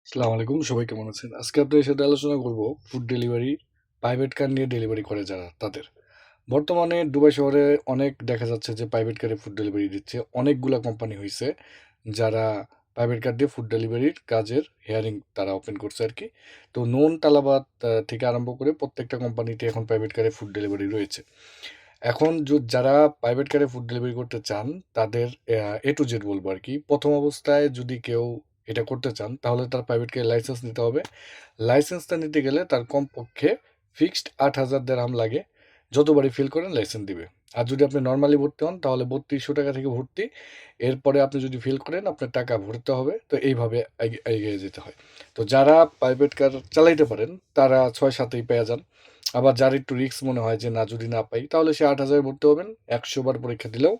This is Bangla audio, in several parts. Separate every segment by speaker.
Speaker 1: আসসালামু আলাইকুম, সবাই কেমন আছেন? আজকে আপনাদের সাথে আলোচনা করব ফুড ডেলিভারি, প্রাইভেট কার নিয়ে ডেলিভারি করে যারা তাদের। বর্তমানে দুবাই শহরে অনেক দেখা যাচ্ছে যে প্রাইভেট কারে ফুড ডেলিভারি দিচ্ছে। অনেকগুলা কোম্পানি হইছে যারা প্রাইভেট কার দিয়ে ফুড ডেলিভারির কাজের হেয়ারিং তারা ওপেন করছে আরকি। তো নুন, তালাবাত থেকে আরম্ভ করে প্রত্যেকটা কোম্পানিতে এখন প্রাইভেট কারে ফুড ডেলিভারি রয়েছে। এখন যারা প্রাইভেট কারে ফুড ডেলিভারি করতে চান তাদের A to Z বলবো আরকি। প্রথম অবস্থায় যদি কেউ এটা করতে চান তাহলে তার প্রাইভেট কারের লাইসেন্স নিতে হবে। লাইসেন্সটা নিতে গেলে তার কমপক্ষে ফিক্সড ৮,০০০ দিরহাম লাগে। যতবারই ফিল করেন লাইসেন্স দিবে। আর যদি আপনি নরমালি ভর্তি হন তাহলে ৳৩২০০ থেকে ভর্তি। এরপরে আপনি যদি ফিল করেন আপনার টাকা ভরতে হবে। তো এইভাবে এগিয়ে যেতে হয়। তো যারা প্রাইভেট কার চালাইতে পারেন তারা ৬-৭ এই পেয়ে যান। আবার যার একটু রিস্ক মনে হয় যে না যদি না পাই তাহলে সে ৮,০০০ ভরতে হবেন। ১০০ বার পরীক্ষা দিলেও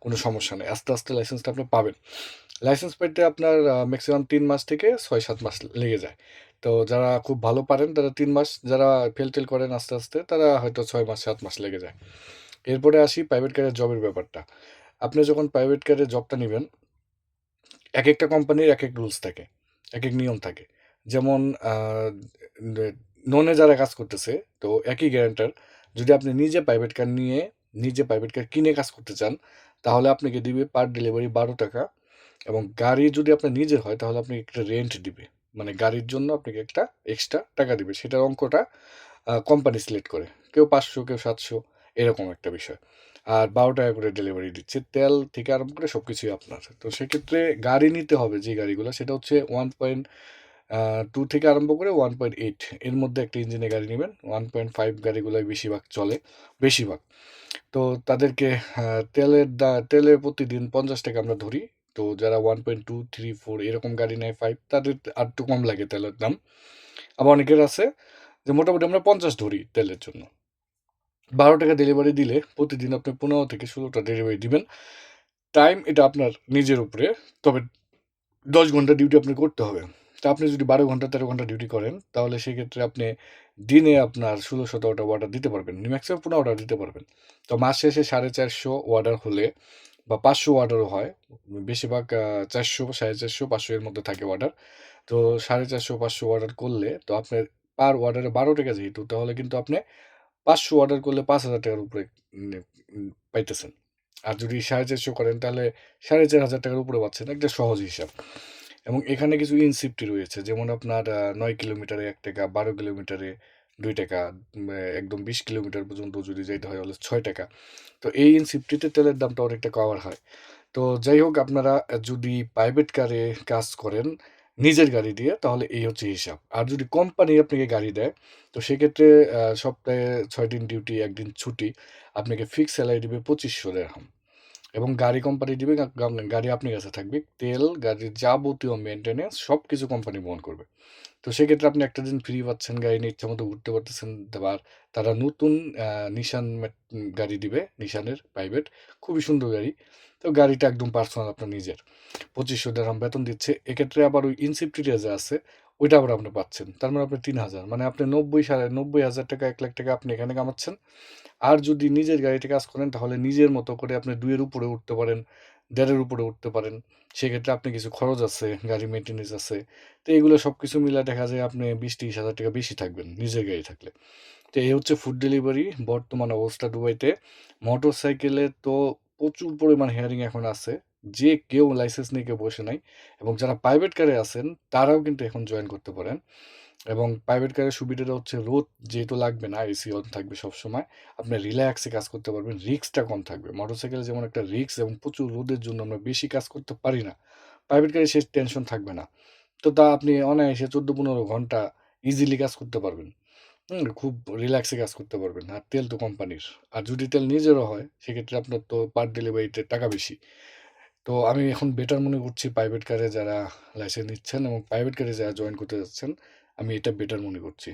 Speaker 1: কোনো সমস্যা নেই। আস্তে, আস্তে লাইসেন্সটা আপনি পাবেন। লাইসেন্স পেতে আপনার ম্যাক্সিমাম ৩ মাস থেকে ৬-৭ মাস লেগে যায়। তো যারা খুব ভালো পারেন তারা ৩ মাস, যারা ফেল-টেল করেন আস্তে, আস্তে তারা হয়তো ৬ মাস ৭ মাস লেগে যায়। এরপরে আসি প্রাইভেট কারের জবের ব্যাপারটা। আপনি যখন প্রাইভেট কারের জবটা নিবেন, একেকটা কোম্পানির একেক রুলস থাকে, একেক নিয়ম থাকে। যেমন আ নে নন-এ যারা কাজ করতেছে, তো একই গ্যারান্টার যদি আপনি নিজে প্রাইভেট কার নিয়ে, নিজে প্রাইভেট কার কিনে কাজ করতে চান, তাহলে আপনাকে দিবে পার ডেলিভারি ৳১২ এবং গাড়ি যদি আপনার নিজের হয়, তাহলে আপনাকে একটা রেন্ট দিবে। মানে গাড়ির জন্য আপনাকে একটা এক্সট্রা টাকা দিবে। সেটার অঙ্কটা কোম্পানি সিলেক্ট করে। কেউ ৫০০, কেউ ৭০০ এরকম একটা বিষয়। আর ৳১২ করে ডেলিভারি দিচ্ছে। তেল থেকে আরম্ভ করে সবকিছুই আপনার। তো সেক্ষেত্রে গাড়ি নিতে হবে যে গাড়িগুলা সেটা হচ্ছে 1.2 থেকে আরম্ভ করে 1.8 এর মধ্যে একটা ইঞ্জিনের গাড়ি নিবেন। 1.5 গাড়িগুলাই বেশিরভাগ চলে, বেশিরভাগ। তো তাদেরকে তেলে প্রতিদিন ৳৫০ আমরা ধরি। তো যারা 1.2, 3, 4 এরকম গাড়ি নেয় 5 তাদের আরেকটু কম লাগে তেলের দাম। আবার অনেকের আছে যে মোটামুটি আমরা ৫০ ধরি তেলের জন্য। ৳১২ ডেলিভারি দিলে প্রতিদিন আপনি ১৫ থেকে ১৬টা ডেলিভারি দিবেন। টাইম এটা আপনার নিজের উপরে। তবে ১০ ঘন্টা ডিউটি আপনি করতে হবে। তা আপনি যদি ১২ ঘন্টা ১৩ ঘন্টা ডিউটি করেন, তাহলে সেক্ষেত্রে আপনি দিনে আপনার ১৬-১৭টা অর্ডার দিতে পারবেন। ম্যাক্সিমাম ১৫টা দিতে পারবেন। তো মাস শেষে ৪৫০ অর্ডার হলে বা ৫০০ অর্ডারও হয়। বেশিরভাগ ৪০০, ৪৫০, ৫০০ এর মধ্যে থাকে অর্ডার। তো ৪৫০, ৫০০ অর্ডার করলে তো আপনার পার অর্ডারে ৳১২ যেহেতু তাহলে কিন্তু আপনি ৫০০ অর্ডার করলে ৳৫,০০০ উপরে উম পাইতেছেন। আর যদি ৪৫০ করেন তাহলে ৳৪,৫০০ উপরে পাচ্ছেন। একটা সহজ হিসাব। এবং এখানে কিছু ইনসেপ্টি রয়েছে। যেমন আপনার ৯ কিলোমিটারে ৳১, ১২ কিলোমিটারে ৳২, একদম ২০ কিলোমিটার পর্যন্ত যদি যাইতে হয় তাহলে ৳৬। তো এই ইনসেপ্টিতে তেলের দামটা অনেকটা কভার হয়। তো যাই হোক আপনারা যদি প্রাইভেট কারে কাজ করেন নিজের গাড়ি দিয়ে তাহলে এই হচ্ছে হিসাব। আর যদি কোম্পানি আপনাকে গাড়ি দেয় তো সেক্ষেত্রে সপ্তাহে ৬ দিন ডিউটি ১ দিন ছুটি। আপনাকে ফিক্স স্যালারি দিবে ৳২৫০০ এবং গাড়ি কোম্পানি দিবে, গাড়ি আপনার কাছে থাকবে। তেল, গাড়ির যাবতীয় মেইনটেন্যান্স সবকিছু কোম্পানি বহন করবে। তো সেক্ষেত্রে আপনি একটা দিন ফ্রি পাচ্ছেন, গাড়ি নিয়ে ইচ্ছামতো ঘুরতে পারতেছেন। আবার তারা নতুন নিশান গাড়ি দিবে, নিশানের প্রাইভেট। খুবই সুন্দর গাড়ি। তো গাড়িটা একদম পার্সোনাল আপনার নিজের। ৳২৫০০ বেতন দিচ্ছে। এক্ষেত্রে আবার ওই ইনসেপ্টিটা যে আছে, ওইটা আবার আপনি পাচ্ছেন। তার মানে আপনি ৩,০০০ মানে আপনি ৯০,০০০ ৳১,০০,০০০ আপনি এখানে কামাচ্ছেন। আর যদি নিজের গাড়িতে কাজ করেন তাহলে নিজের মতো করে আপনি ২ এর উপরে উঠতে পারেন, ১.৫ এর উপরে উঠতে পারেন। সেক্ষেত্রে আপনি কিছু খরচ আছে, গাড়ি মেইনটেন্যান্স আছে। তো এগুলো সবকিছু মিলায় দেখা যায় আপনি ৳২০-৩০,০০০ বেশি থাকবেন নিজের গাড়ি থাকলে। তো এই হচ্ছে ফুড ডেলিভারি বর্তমান অবস্থা দুবাইতে। মোটরসাইকেলে তো প্রচুর পরিমাণ হেয়ারিং এখন আছে। যে কেউ লাইসেন্স নিয়ে কেউ বসে নাই এবং যারা প্রাইভেট কারে আছেন তারাও কিন্তু এখন জয়েন করতে পারেন। এবং প্রাইভেট কারের সুবিধাটা হচ্ছে রোদ যেহেতু লাগবে না, এসি অন থাকবে সবসময়। আপনি রিল্যাক্সে কাজ করতে পারবেন। রিস্কটা কম থাকবে। মোটরসাইকেলে যেমন একটা রিস্ক এবং প্রচুর রোদের জন্য আমরা বেশি কাজ করতে পারি না। প্রাইভেট গাড়ি সে টেনশন থাকবে না। তো তা আপনি অনায়াসে ১৪-১৫ ঘন্টা ইজিলি কাজ করতে পারবেন। খুব রিল্যাক্সে কাজ করতে পারবেন। আর তেল তো কোম্পানির। আর যদি তেল নিজেরও হয় সেক্ষেত্রে আপনার তো পার ডেলিভারিতে টাকা বেশি। তো আমি এখন বেটার মনে করছি প্রাইভেট কারে যারা লাইসেন্স নিচ্ছেন এবং প্রাইভেট কারে যারা জয়েন করতে যাচ্ছেন, আমি এটা বেটার মনে করছি।